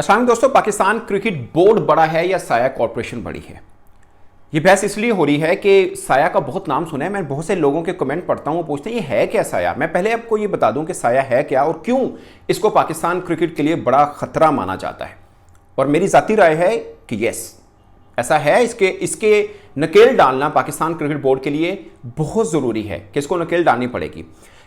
अस्सलाम दोस्तों, Pakistan cricket board बड़ा है या साया कॉर्पोरेशन बड़ी है? ये बहस इसलिए हो रही है कि साया का बहुत नाम सुना है। मैं बहुत से लोगों के कमेंट पढ़ता हूं, वो पूछते हैं ये है क्या साया। मैं पहले आपको ये बता दूं कि साया है क्या और क्यों इसको पाकिस्तान क्रिकेट के लिए बड़ा खतरा माना जाता है। और मेरी जाती राय है कि यस, ऐसा है। इसके नकेल डालना पाकिस्तान क्रिकेट बोर्ड के लिए बहुत ज़रूरी है कि इसको नकेल डालनी पड़ेगी।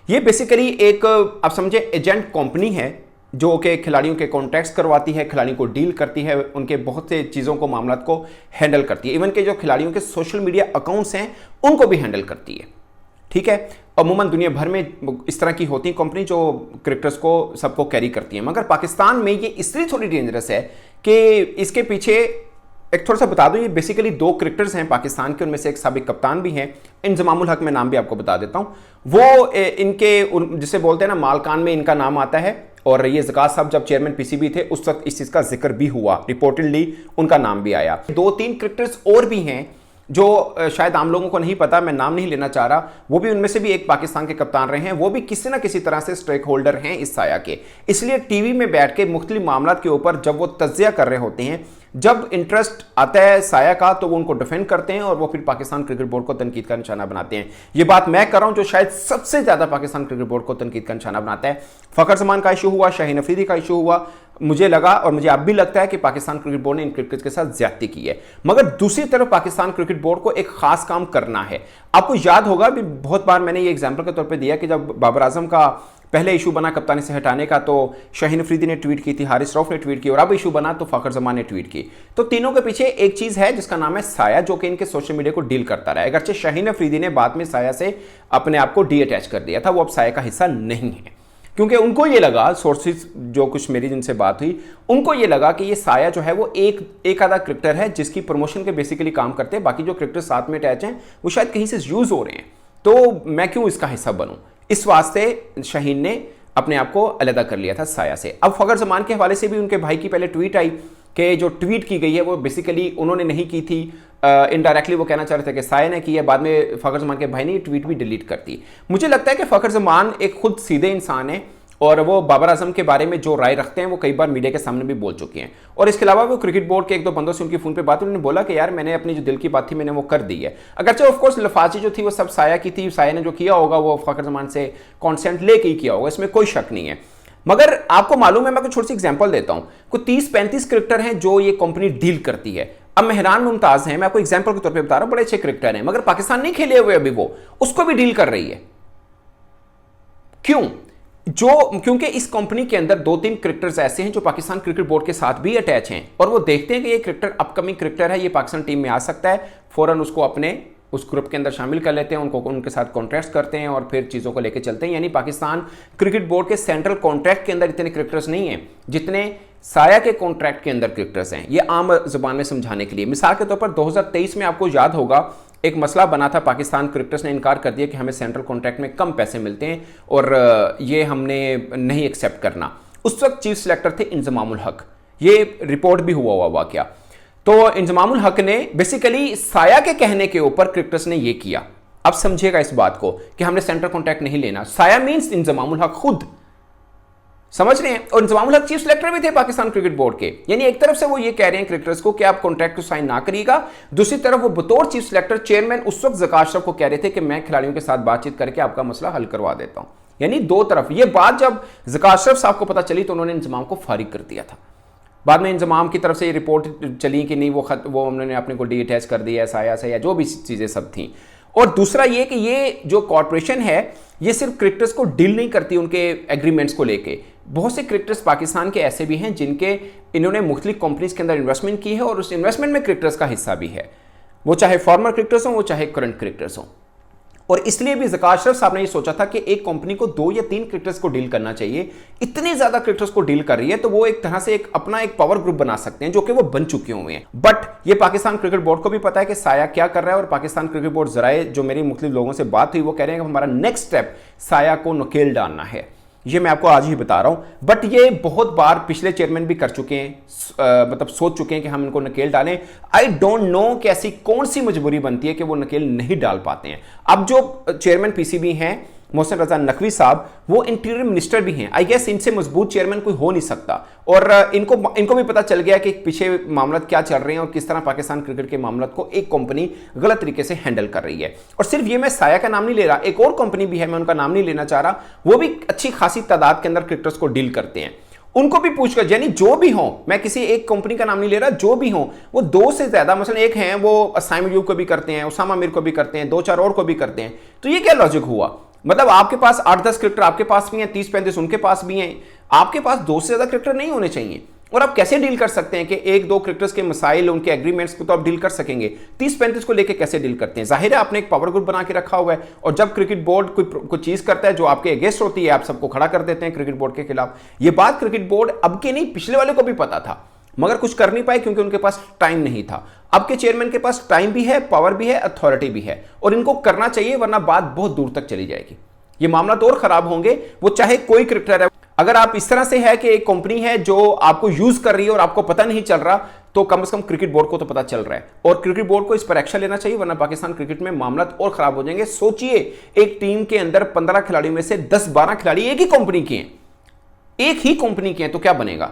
ये बेसिकली एक आप समझे एजेंट कंपनी है जो कि खिलाड़ियों के कॉन्ट्रैक्ट्स करवाती है, खिलाड़ियों को डील करती है, उनके बहुत से चीज़ों को मामलों को हैंडल करती है। इवन के जो खिलाड़ियों के सोशल मीडिया अकाउंट्स हैं उनको भी हैंडल करती है। ठीक है, अमूमन दुनिया भर में इस तरह की होती है कंपनी जो क्रिकेटर्स को सबको कैरी करती है, मगर पाकिस्तान में ये इसलिए थोड़ी डेंजरस है कि इसके पीछे एक थोड़ा सा बता दूं। ये बेसिकली दो क्रिकेटर्स हैं पाकिस्तान के, उनमें से एक साबिक कप्तान भी हैं, इंजमामुल हक। मैं नाम भी आपको बता देता हूं। वो इनके जिसे बोलते हैं ना मालकान में इनका नाम आता है। और ये ज़कात साहब जब चेयरमैन पीसीबी थे उस वक्त इस चीज़ का जिक्र भी हुआ, रिपोर्टेडली उनका नाम भी आया। दो तीन क्रिकेटर्स और भी हैं जो शायद आम लोगों को नहीं पता, मैं नाम नहीं लेना चाह रहा। वो भी उनमें से भी एक पाकिस्तान के कप्तान रहे हैं। वो भी किसी ना किसी तरह से स्टेक होल्डर हैं इस साया के। इसलिए टीवी में बैठ के मुख्तलिफ मामलात के ऊपर जब वो तज्जिया कर रहे होते हैं, जब इंटरेस्ट आता है साया का, तो वो उनको डिफेंड करते हैं और वो फिर पाकिस्तान क्रिकेट बोर्ड को तनकीद का निशाना बनाते हैं। ये बात मैं कर रहा हूं जो शायद सबसे ज्यादा पाकिस्तान क्रिकेट बोर्ड को तनकीद का निशाना बनाता है। फखर जमान का इशू हुआ, शाहीन अफरीदी का इशू हुआ। मुझे लगा और मुझे अब भी लगता है कि पाकिस्तान क्रिकेट बोर्ड ने इन क्रिकेटर्स के साथ ज्यादती की है। मगर दूसरी तरफ पाकिस्तान क्रिकेट बोर्ड को एक खास काम करना है। आपको याद होगा भी बहुत बार मैंने ये एग्जांपल के तौर पे दिया कि जब बाबर आजम का पहले इशू बना कप्तानी से हटाने का, तो शाहीन अफरीदी ने ट्वीट की थी, हारिस रऊफ ने ट्वीट की, और अब इशू बना तो फखर जमान ने ट्वीट की। तो तीनों के पीछे एक चीज है जिसका नाम है साया, जो कि इनके सोशल मीडिया को डील करता रहा है। अगरचे शाहीन अफरीदी ने बाद में साया से अपने आप को डी अटैच कर दिया था, वो अब साया का हिस्सा नहीं है, क्योंकि उनको ये लगा, सोर्सेज जो कुछ मेरी जिनसे बात हुई, उनको ये लगा कि ये साया जो है वो एक आधा क्रिकेटर है जिसकी प्रमोशन के बेसिकली काम करते हैं। बाकी जो क्रिकेटर साथ में अटैच हैं वो शायद कहीं से यूज हो रहे हैं, तो मैं क्यों इसका हिस्सा बनूं। इस वास्ते शाहीन ने अपने आप को अलग कर लिया था साया से। अब फखर जमान के हवाले से भी उनके भाई की पहले ट्वीट आई कि जो ट्वीट की गई है वो बेसिकली उन्होंने नहीं की थी, इनडायरेक्टली वो कहना चाह रहे थे कि साया ने की है। बाद में फखर जमान के भाई ने ट्वीट भी डिलीट कर दी। मुझे लगता है कि फखर जमान एक खुद सीधे इंसान है और वो बाबर आजम के बारे में जो राय रखते हैं वो कई बार मीडिया के सामने भी बोल चुके हैं। और इसके अलावा वो क्रिकेट बोर्ड के एक दो बंदों से उनकी फोन पे बात, उन्होंने बोला कि यार मैंने अपनी जो दिल की बात थी मैंने वो कर दी है। अगरचे ऑफ कोर्स लफाजी जो थी वो सब साया की थी, साया ने जो किया होगा वो फखर जमान से कॉन्सेंट लेके ही किया होगा, इसमें कोई शक नहीं है। मगर आपको मालूम है, मैं कुछ छोटी सी एग्जांपल देता हूं, कुछ 30-35 क्रिकेटर हैं जो ये कंपनी डील करती है। अब मेहरान मुमताज हैं, मैं आपको एग्जांपल के तौर पे बता रहा हूं, बड़े अच्छे क्रिकेटर हैं, मगर पाकिस्तान नहीं खेले हुए अभी, वो उसको भी डील कर रही है। क्यों? क्योंकि इस कंपनी के अंदर 2-3 क्रिकेटर्स ऐसे हैं जो पाकिस्तान क्रिकेट बोर्ड के साथ भी अटैच हैं और वो देखते हैं कि ये क्रिकेटर अपकमिंग क्रिकेटर है, ये पाकिस्तान टीम में आ सकता है, फौरन उसको अपने उस ग्रुप के अंदर शामिल कर लेते हैं, उनको उनके साथ कॉन्ट्रैक्ट्स करते हैं और फिर चीज़ों को लेकर चलते हैं। यानी पाकिस्तान क्रिकेट बोर्ड के सेंट्रल कॉन्ट्रैक्ट के अंदर इतने क्रिकेटर्स नहीं हैं जितने साया के कॉन्ट्रैक्ट के अंदर क्रिकेटर्स हैं। ये आम जुबान में समझाने के लिए मिसाल के तौर पर 2023 में आपको याद होगा एक मसला बना था, पाकिस्तान क्रिकेटर्स ने इनकार कर दिया कि हमें सेंट्रल कॉन्ट्रैक्ट में कम पैसे मिलते हैं और ये हमने नहीं एक्सेप्ट करना। उस वक्त चीफ सिलेक्टर थे इंजमामुल हक, ये रिपोर्ट भी हुआ वाकया। तो इंजमामुल हक ने बेसिकली साया के कहने के ऊपर क्रिकेटर्स ने ये किया। अब समझिएगा इस बात को कि हमने सेंट्रल कॉन्ट्रैक्ट नहीं लेना। साया मींस इंजमामुल हक खुद, समझ रहे हैं। और इंजमामुल हक चीफ सिलेक्टर भी थे पाकिस्तान क्रिकेट बोर्ड के। यानी एक तरफ से वो ये कह रहे हैं क्रिकेटर्स को कि आप कॉन्ट्रैक्ट को साइन ना करिएगा, दूसरी तरफ वो बतौर चीफ सिलेक्टर चेयरमैन उस वक्त ज़कात अशरफ को कह रहे थे कि मैं खिलाड़ियों के साथ बातचीत करके आपका मसला हल करवा देता हूं। यानी दो तरफ। ये बात जब ज़कात अशरफ साहब को पता चली तो उन्होंने इंजमाम को फारिग कर दिया था। बाद में इंजमाम की तरफ से ये रिपोर्ट चली कि नहीं वो उन्होंने अपने को डी अटैच कर दिया साया से या जो भी चीज़ें सब थी। और दूसरा ये कि ये जो कॉर्पोरेशन है ये सिर्फ क्रिकेटर्स को डील नहीं करती उनके एग्रीमेंट्स को लेके। बहुत से क्रिकेटर्स पाकिस्तान के ऐसे भी हैं जिनके इन्होंने मुख्तलिफ कंपनीज के अंदर इन्वेस्टमेंट की है और उस इन्वेस्टमेंट में क्रिकेटर्स का हिस्सा भी है, वो चाहे फॉर्मर क्रिकेटर्स हों वो चाहे करंट क्रिकेटर्स हों। और इसलिए भी ज़कात अशरफ साहब ने ये सोचा था कि एक कंपनी को 2 या 3 क्रिकेटर्स को डील करना चाहिए। इतने ज्यादा क्रिकेटर्स को डील कर रही है तो वो एक तरह से अपना एक पावर ग्रुप बना सकते हैं, जो कि वो बन चुके हुए हैं। बट ये पाकिस्तान क्रिकेट बोर्ड को भी पता है कि साया क्या कर रहा है। और पाकिस्तान क्रिकेट बोर्ड जराए जो मेरी मुख्तलिफ लोगों से बात हुई वो कह रहे हैं कि हमारा नेक्स्ट स्टेप साया को नकेल डालना है। ये मैं आपको आज ही बता रहा हूं। बट ये बहुत बार पिछले चेयरमैन भी कर चुके हैं, मतलब सोच चुके हैं कि हम इनको नकेल डालें। आई डोंट नो कि ऐसी कौन सी मजबूरी बनती है कि वो नकेल नहीं डाल पाते हैं। अब जो चेयरमैन पीसीबी हैं मोहसिन रजा नकवी साहब, वो इंटीरियर मिनिस्टर भी हैं। आई गेस इनसे मजबूत चेयरमैन कोई हो नहीं सकता। और इनको भी पता चल गया कि पीछे मामला क्या चल रहे हैं और किस तरह पाकिस्तान क्रिकेट के मामला को एक कंपनी गलत तरीके से हैंडल कर रही है। और सिर्फ ये मैं साया का नाम नहीं ले रहा, एक और कंपनी भी है, मैं उनका नाम नहीं लेना चाह रहा, वो भी अच्छी खासी तादाद के अंदर क्रिकेटर्स को डील करते हैं। उनको भी पूछकर, यानी जो भी हो, मैं किसी एक कंपनी का नाम नहीं ले रहा, जो भी हो, वो 2 से ज्यादा, मतलब एक हैं वो असाइम अयूब को भी करते हैं, उसामा मीर को भी करते हैं, 2-4 और को भी करते हैं। तो ये क्या लॉजिक हुआ? मतलब आपके पास 8-10 क्रिकेटर आपके पास भी हैं, 30-35 उनके पास भी हैं, आपके पास 2 से ज्यादा क्रिकेटर नहीं होने चाहिए। और आप कैसे डील कर सकते हैं कि 1-2 क्रिकेटर्स के मसाइल, उनके एग्रीमेंट्स को तो आप डील कर सकेंगे, 30-35 को लेके कैसे डील करते हैं? जाहिर है आपने एक पावर ग्रुप बना के रखा हुआ है, और जब क्रिकेट बोर्ड कोई चीज करता है जो आपके अगेंस्ट होती है, आप सबको खड़ा कर देते हैं क्रिकेट बोर्ड के खिलाफ। ये बात क्रिकेट बोर्ड अब के नहीं, पिछले वाले को भी पता था, मगर कुछ कर नहीं पाए क्योंकि उनके पास टाइम नहीं था। अब के चेयरमैन के पास टाइम भी है, पावर भी है, अथॉरिटी भी है, और इनको करना चाहिए, वरना बात बहुत दूर तक चली जाएगी। ये मामला तो और खराब होंगे, वो चाहे कोई क्रिकेटर है। अगर आप इस तरह से है कि एक कंपनी है जो आपको यूज कर रही है और आपको पता नहीं चल रहा, तो कम से कम क्रिकेट बोर्ड को तो पता चल रहा है, और क्रिकेट बोर्ड को इस पर एक्शन लेना चाहिए, वरना पाकिस्तान क्रिकेट में मामला और खराब हो जाएंगे। सोचिए, एक टीम के अंदर 15 खिलाड़ियों में से 10-12 खिलाड़ी एक ही कंपनी के हैं, एक ही कंपनी के हैं, तो क्या बनेगा?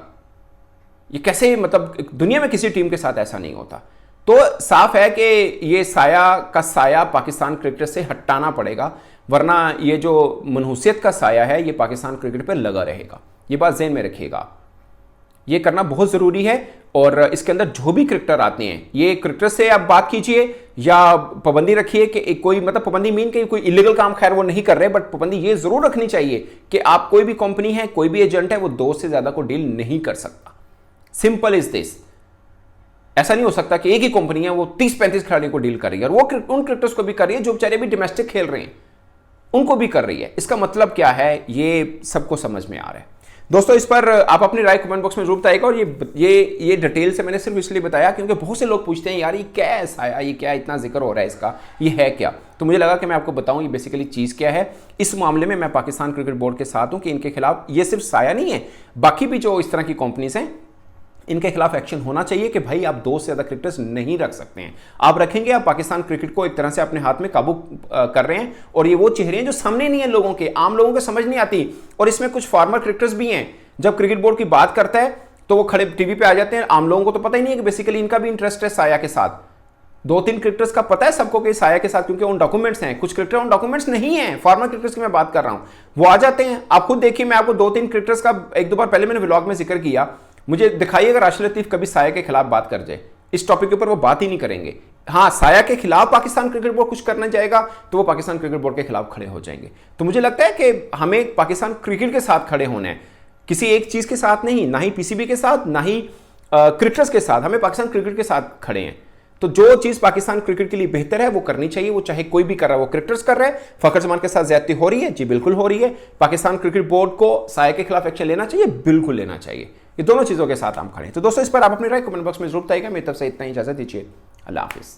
ये कैसे, मतलब दुनिया में किसी टीम के साथ ऐसा नहीं होता। तो साफ है कि ये साया का साया पाकिस्तान क्रिकेट से हटाना पड़ेगा, वरना ये जो मनहूसियत का साया है ये पाकिस्तान क्रिकेट पर लगा रहेगा। ये बात ज़हन में रखिएगा, ये करना बहुत ज़रूरी है। और इसके अंदर जो भी क्रिकेटर आते हैं, ये क्रिकेटर से आप बात कीजिए या पाबंदी रखिए कि कोई, मतलब पाबंदी मीन कि कोई इलीगल काम खैर वो नहीं कर रहे, बट पाबंदी ये ज़रूर रखनी चाहिए कि आप कोई भी कंपनी है, कोई भी एजेंट है, वो 2 से ज़्यादा को डील नहीं कर सकता। Simple is this. ऐसा नहीं हो सकता कि एक ही कंपनी है वो 30-35 खिलाड़ियों को डील कर रही है, और वो उन क्रिकेटर्स को भी कर रही है जो बेचारे भी डोमेस्टिक खेल रहे हैं, उनको भी कर रही है। इसका मतलब क्या है, ये सबको समझ में आ रहा है। दोस्तों, इस पर आप अपनी राय कमेंट बॉक्स में जरूर बताइएगा। और ये डिटेल से मैंने सिर्फ इसलिए बताया क्योंकि बहुत से लोग पूछते हैं, यार ये क्या है साया, ये क्या इतना जिक्र हो रहा है इसका, ये है क्या? तो मुझे लगा कि मैं आपको बताऊं ये बेसिकली चीज़ क्या है। इस मामले में मैं पाकिस्तान क्रिकेट बोर्ड के साथ हूं कि इनके खिलाफ, ये सिर्फ साया नहीं है, बाकी भी जो इस तरह की कंपनीज हैं, इनके खिलाफ एक्शन होना चाहिए कि भाई आप 2 से ज़्यादा क्रिकेटर्स नहीं रख सकते हैं। आप रखेंगे, आप पाकिस्तान क्रिकेट को एक तरह से अपने हाथ में काबू कर रहे हैं। और ये वो चेहरे हैं जो सामने नहीं है लोगों के, आम लोगों को समझ नहीं आती। और इसमें कुछ फॉर्मर क्रिकेटर्स भी हैं, जब क्रिकेट बोर्ड की बात करता है तो वो खड़े टीवी पे आ जाते हैं। आम लोगों को तो पता ही नहीं है कि बेसिकली इनका भी इंटरेस्ट है साया के साथ। 2-3 क्रिकेटर्स का पता है सबको कि साया के साथ, क्योंकि उन डॉक्यूमेंट्स हैं। कुछ क्रिकेटर उन डॉक्यूमेंट्स नहीं है, फॉर्मर क्रिकेटर्स की मैं बात कर रहा हूं, वो आ जाते हैं। आप खुद देखिए, मैं आपको 2-3 क्रिकेटर्स का 1-2 बार पहले मैंने व्लॉग में जिक्र किया। मुझे दिखाइएगा राशिद लतीफ कभी साया के खिलाफ बात कर जाए, इस टॉपिक के ऊपर वो बात ही नहीं करेंगे। हाँ, साया के खिलाफ पाकिस्तान क्रिकेट बोर्ड कुछ करना जाएगा तो वो पाकिस्तान क्रिकेट बोर्ड के खिलाफ खड़े हो जाएंगे। तो मुझे लगता है कि हमें पाकिस्तान क्रिकेट के साथ खड़े होना है, किसी एक चीज के साथ नहीं, ना ही पीसीबी के साथ, ना ही क्रिकेटर्स के साथ, हमें पाकिस्तान क्रिकेट के साथ खड़े हैं। तो जो चीज पाकिस्तान क्रिकेट के लिए बेहतर है वो करनी चाहिए, वो चाहे कोई भी कर रहा है। वो क्रिकेटर्स कर रहे हैं, फखर जमान के साथ ज्यादती हो रही है, जी बिल्कुल हो रही है। पाकिस्तान क्रिकेट बोर्ड को साया के खिलाफ एक्शन लेना चाहिए, बिल्कुल लेना चाहिए। ये दोनों चीजों के साथ हम खड़े हैं। तो दोस्तों, इस पर आप अपनी राय कमेंट बॉक्स में जरूर बताइएगा। मेरी तरफ से इतना ही, इजाजत दीजिए, अल्लाह हाफिज।